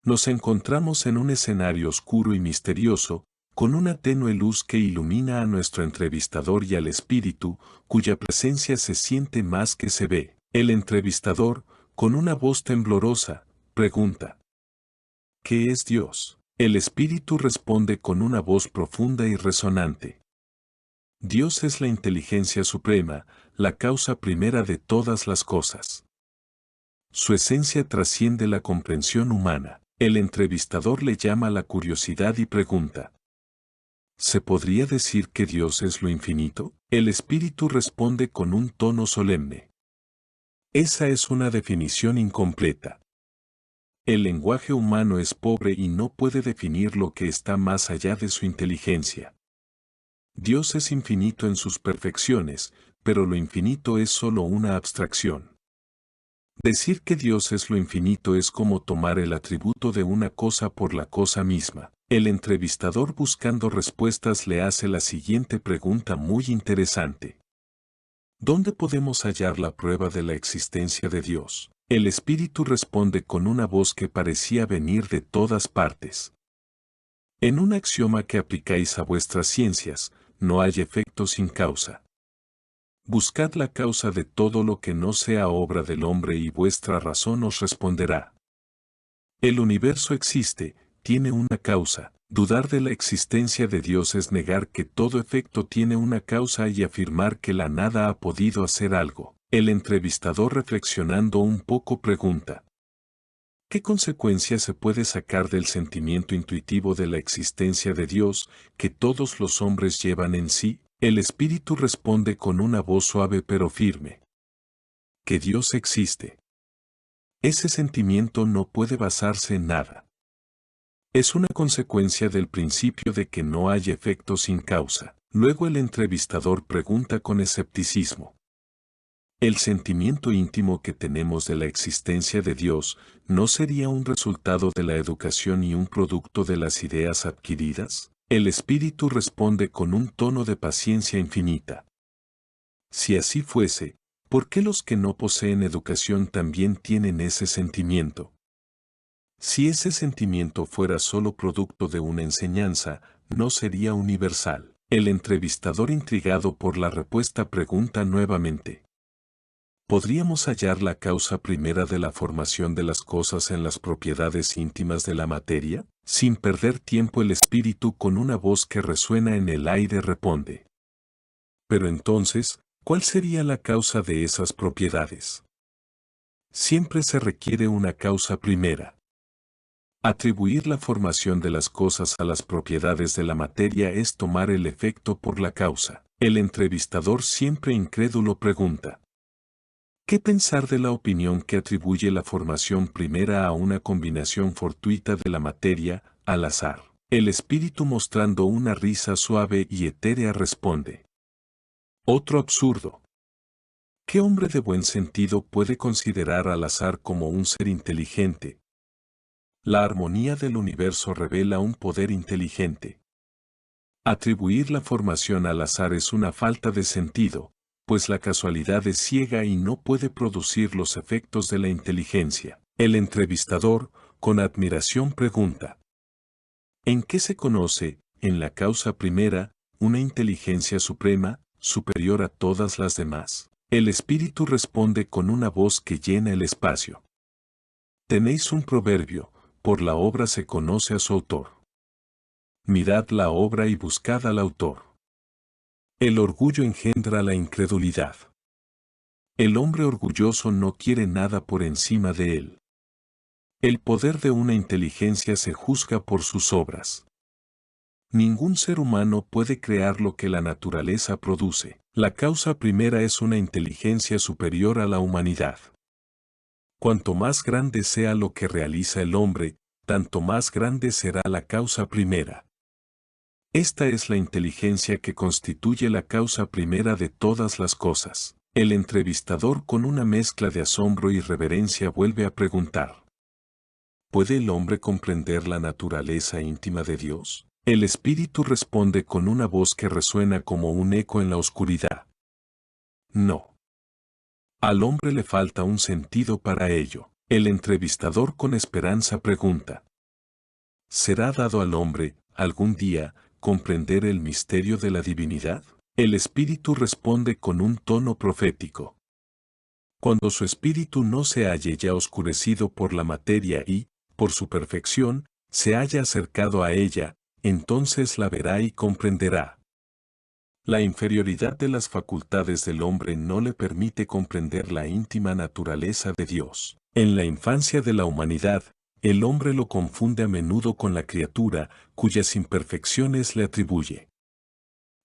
Nos encontramos en un escenario oscuro y misterioso, con una tenue luz que ilumina a nuestro entrevistador y al espíritu, cuya presencia se siente más que se ve. El entrevistador, con una voz temblorosa, pregunta: ¿qué es Dios? El espíritu responde con una voz profunda y resonante: Dios es la inteligencia suprema, la causa primera de todas las cosas. Su esencia trasciende la comprensión humana. El entrevistador le llama la curiosidad y pregunta: ¿se podría decir que Dios es lo infinito? El espíritu responde con un tono solemne: esa es una definición incompleta. El lenguaje humano es pobre y no puede definir lo que está más allá de su inteligencia. Dios es infinito en sus perfecciones, pero lo infinito es solo una abstracción. Decir que Dios es lo infinito es como tomar el atributo de una cosa por la cosa misma. El entrevistador, buscando respuestas, le hace la siguiente pregunta muy interesante: ¿dónde podemos hallar la prueba de la existencia de Dios? El espíritu responde con una voz que parecía venir de todas partes: en un axioma que aplicáis a vuestras ciencias, no hay efecto sin causa. Buscad la causa de todo lo que no sea obra del hombre y vuestra razón os responderá. El universo existe, tiene una causa. Dudar de la existencia de Dios es negar que todo efecto tiene una causa y afirmar que la nada ha podido hacer algo. El entrevistador, reflexionando un poco, pregunta: ¿qué consecuencia se puede sacar del sentimiento intuitivo de la existencia de Dios que todos los hombres llevan en sí? El espíritu responde con una voz suave pero firme: que Dios existe. Ese sentimiento no puede basarse en nada. Es una consecuencia del principio de que no hay efecto sin causa. Luego el entrevistador pregunta con escepticismo: ¿el sentimiento íntimo que tenemos de la existencia de Dios no sería un resultado de la educación y un producto de las ideas adquiridas? El espíritu responde con un tono de paciencia infinita: si así fuese, ¿por qué los que no poseen educación también tienen ese sentimiento? Si ese sentimiento fuera solo producto de una enseñanza, no sería universal. El entrevistador, intrigado por la respuesta, pregunta nuevamente: ¿podríamos hallar la causa primera de la formación de las cosas en las propiedades íntimas de la materia? Sin perder tiempo, el espíritu, con una voz que resuena en el aire, responde: pero entonces, ¿cuál sería la causa de esas propiedades? Siempre se requiere una causa primera. Atribuir la formación de las cosas a las propiedades de la materia es tomar el efecto por la causa. El entrevistador, siempre incrédulo, pregunta: ¿qué pensar de la opinión que atribuye la formación primera a una combinación fortuita de la materia, al azar? El espíritu, mostrando una risa suave y etérea, responde: otro absurdo. ¿Qué hombre de buen sentido puede considerar al azar como un ser inteligente? La armonía del universo revela un poder inteligente. Atribuir la formación al azar es una falta de sentido, pues la casualidad es ciega y no puede producir los efectos de la inteligencia. El entrevistador, con admiración, pregunta: ¿en qué se conoce, en la causa primera, una inteligencia suprema, superior a todas las demás? El espíritu responde con una voz que llena el espacio: tenéis un proverbio: por la obra se conoce a su autor. Mirad la obra y buscad al autor. El orgullo engendra la incredulidad. El hombre orgulloso no quiere nada por encima de él. El poder de una inteligencia se juzga por sus obras. Ningún ser humano puede crear lo que la naturaleza produce. La causa primera es una inteligencia superior a la humanidad. Cuanto más grande sea lo que realiza el hombre, tanto más grande será la causa primera. Esta es la inteligencia que constituye la causa primera de todas las cosas. El entrevistador, con una mezcla de asombro y reverencia, vuelve a preguntar: ¿puede el hombre comprender la naturaleza íntima de Dios? El espíritu responde con una voz que resuena como un eco en la oscuridad: no. Al hombre le falta un sentido para ello. El entrevistador, con esperanza, pregunta: ¿Será dado al hombre, algún día, comprender el misterio de la divinidad? El espíritu responde con un tono profético. Cuando su espíritu no se halle ya oscurecido por la materia y, por su perfección, se haya acercado a ella, entonces la verá y comprenderá. La inferioridad de las facultades del hombre no le permite comprender la íntima naturaleza de Dios. En la infancia de la humanidad, el hombre lo confunde a menudo con la criatura, cuyas imperfecciones le atribuye.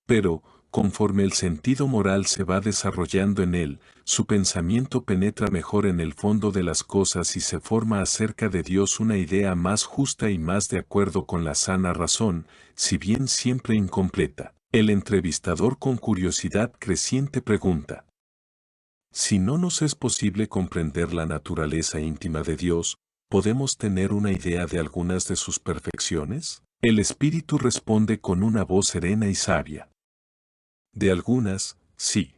Pero, conforme el sentido moral se va desarrollando en él, su pensamiento penetra mejor en el fondo de las cosas y se forma acerca de Dios una idea más justa y más de acuerdo con la sana razón, si bien siempre incompleta. El entrevistador con curiosidad creciente pregunta: si no nos es posible comprender la naturaleza íntima de Dios, ¿podemos tener una idea de algunas de sus perfecciones? El espíritu responde con una voz serena y sabia: de algunas, sí.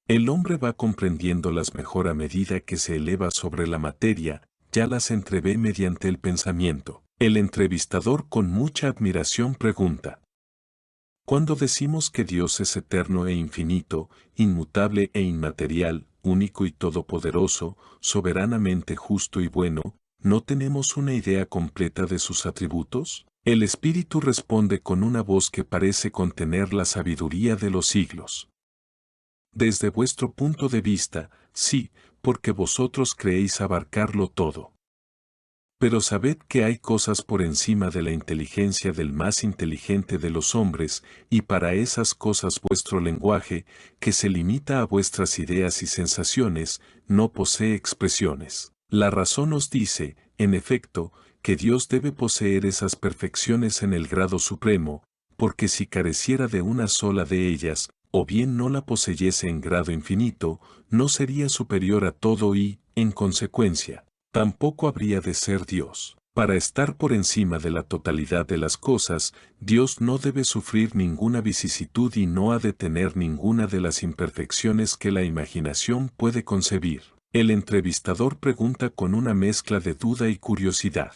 El hombre va comprendiéndolas mejor a medida que se eleva sobre la materia, ya las entrevé mediante el pensamiento. El entrevistador con mucha admiración pregunta: cuando decimos que Dios es eterno e infinito, inmutable e inmaterial, único y todopoderoso, soberanamente justo y bueno, ¿no tenemos una idea completa de sus atributos? El Espíritu responde con una voz que parece contener la sabiduría de los siglos. Desde vuestro punto de vista, sí, porque vosotros creéis abarcarlo todo. Pero sabed que hay cosas por encima de la inteligencia del más inteligente de los hombres, y para esas cosas vuestro lenguaje, que se limita a vuestras ideas y sensaciones, no posee expresiones. La razón os dice, en efecto, que Dios debe poseer esas perfecciones en el grado supremo, porque si careciera de una sola de ellas, o bien no la poseyese en grado infinito, no sería superior a todo y, en consecuencia, tampoco habría de ser Dios. Para estar por encima de la totalidad de las cosas, Dios no debe sufrir ninguna vicisitud y no ha de tener ninguna de las imperfecciones que la imaginación puede concebir. El entrevistador pregunta con una mezcla de duda y curiosidad: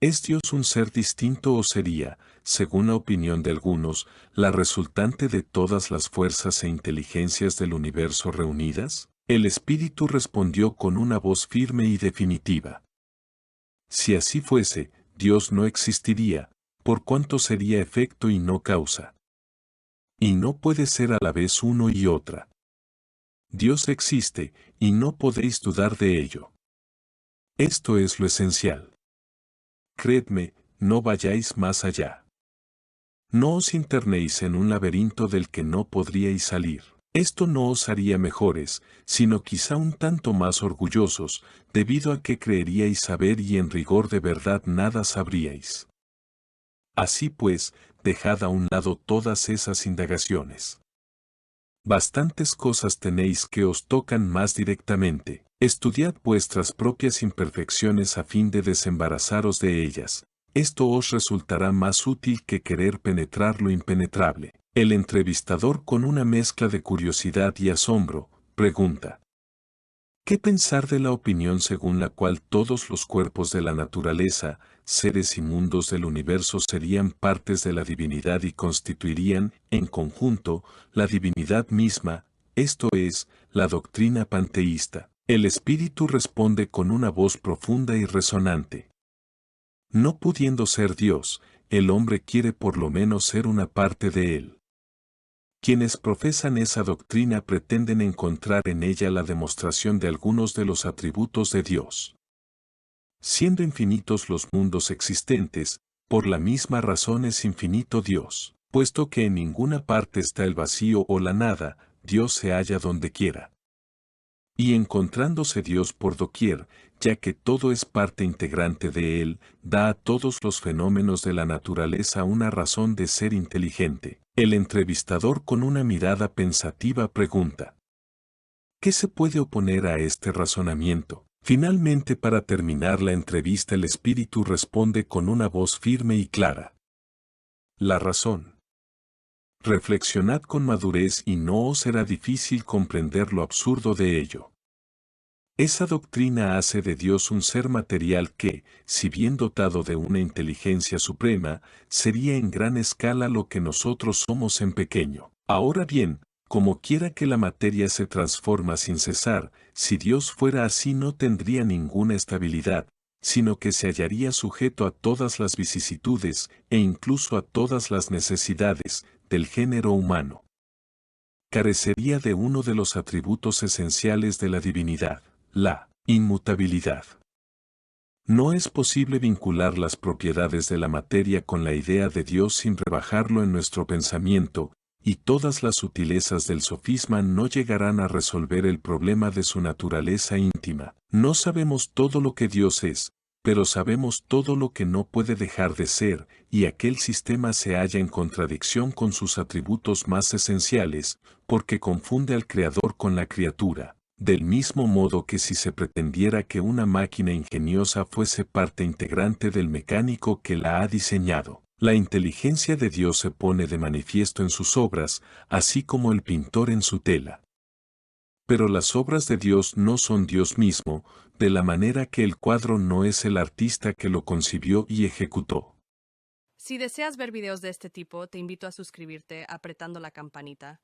¿es Dios un ser distinto o sería, según la opinión de algunos, la resultante de todas las fuerzas e inteligencias del universo reunidas? El espíritu respondió con una voz firme y definitiva: si así fuese, Dios no existiría, por cuanto sería efecto y no causa. Y no puede ser a la vez uno y otra. Dios existe, y no podéis dudar de ello. Esto es lo esencial. Creedme, no vayáis más allá. No os internéis en un laberinto del que no podríais salir. Esto no os haría mejores, sino quizá un tanto más orgullosos, debido a que creeríais saber y en rigor de verdad nada sabríais. Así pues, dejad a un lado todas esas indagaciones. Bastantes cosas tenéis que os tocan más directamente. Estudiad vuestras propias imperfecciones a fin de desembarazaros de ellas. Esto os resultará más útil que querer penetrar lo impenetrable. El entrevistador, con una mezcla de curiosidad y asombro, pregunta: ¿qué pensar de la opinión según la cual todos los cuerpos de la naturaleza, seres y mundos del universo serían partes de la divinidad y constituirían, en conjunto, la divinidad misma, esto es, la doctrina panteísta? El espíritu responde con una voz profunda y resonante: no pudiendo ser Dios, el hombre quiere por lo menos ser una parte de él. Quienes profesan esa doctrina pretenden encontrar en ella la demostración de algunos de los atributos de Dios. Siendo infinitos los mundos existentes, por la misma razón es infinito Dios, puesto que en ninguna parte está el vacío o la nada, Dios se halla donde quiera. Y encontrándose Dios por doquier, ya que todo es parte integrante de Él, da a todos los fenómenos de la naturaleza una razón de ser inteligente. El entrevistador, con una mirada pensativa, pregunta: ¿qué se puede oponer a este razonamiento? Finalmente, para terminar la entrevista, el espíritu responde con una voz firme y clara: la razón. Reflexionad con madurez y no os será difícil comprender lo absurdo de ello. Esa doctrina hace de Dios un ser material que, si bien dotado de una inteligencia suprema, sería en gran escala lo que nosotros somos en pequeño. Ahora bien, como quiera que la materia se transforma sin cesar, si Dios fuera así no tendría ninguna estabilidad, sino que se hallaría sujeto a todas las vicisitudes e incluso a todas las necesidades del género humano. Carecería de uno de los atributos esenciales de la divinidad, la inmutabilidad. No es posible vincular las propiedades de la materia con la idea de Dios sin rebajarlo en nuestro pensamiento, y todas las sutilezas del sofisma no llegarán a resolver el problema de su naturaleza íntima. No sabemos todo lo que Dios es, pero sabemos todo lo que no puede dejar de ser, y aquel sistema se halla en contradicción con sus atributos más esenciales, porque confunde al Creador con la criatura. Del mismo modo que si se pretendiera que una máquina ingeniosa fuese parte integrante del mecánico que la ha diseñado, la inteligencia de Dios se pone de manifiesto en sus obras, así como el pintor en su tela. Pero las obras de Dios no son Dios mismo, de la manera que el cuadro no es el artista que lo concibió y ejecutó. Si deseas ver videos de este tipo, te invito a suscribirte apretando la campanita.